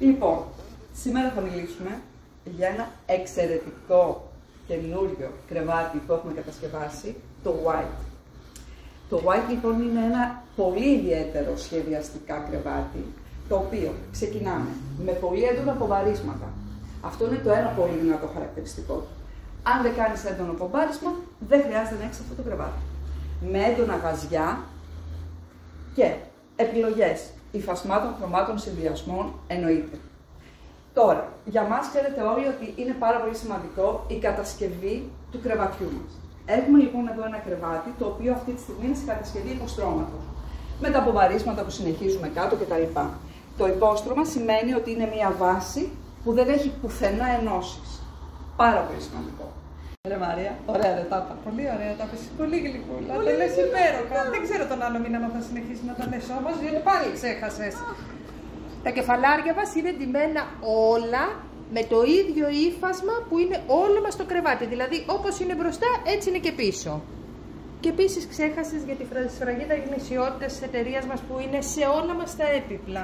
Λοιπόν, σήμερα θα μιλήσουμε για ένα εξαιρετικό καινούριο κρεβάτι που έχουμε κατασκευάσει, το White. Το White λοιπόν είναι ένα πολύ ιδιαίτερο σχεδιαστικά κρεβάτι, το οποίο ξεκινάμε με πολύ έντονα πομπαρίσματα. Αυτό είναι το ένα πολύ δυνατό χαρακτηριστικό του. Αν δεν κάνεις έντονο πομπάρισμα, δεν χρειάζεται να έχεις αυτό το κρεβάτι. Με έντονα γαζιά και επιλογές υφασμάτων, χρωμάτων, συνδυασμών εννοείται. Τώρα, για μας ξέρετε όλοι ότι είναι πάρα πολύ σημαντικό η κατασκευή του κρεβατιού μας. Έχουμε λοιπόν εδώ ένα κρεβάτι, το οποίο αυτή τη στιγμή είναι σε κατασκευή υποστρώματος. Με τα πομπαρίσματα που συνεχίζουμε κάτω κτλ. Το υπόστρωμα σημαίνει ότι είναι μια βάση που δεν έχει πουθενά ενώσεις. Πάρα πολύ σημαντικό. Ρε Μαρία, ωραία δεν τα είπα. Πολύ ωραία τα είπες, πολύ γλυκούλα. Το λες υπέροχα. Δεν ξέρω τον άλλο μήνα αν θα συνεχίσει να τα λες όμως, γιατί πάλι ξέχασες. Τα κεφαλάρια μας είναι ντυμένα όλα με το ίδιο ύφασμα που είναι όλο μας το κρεβάτι. Δηλαδή όπως είναι μπροστά, έτσι είναι και πίσω. Και επίσης ξέχασες για τη σφραγίδα γνησιότητας της εταιρείας μας που είναι σε όλα μας τα έπιπλα.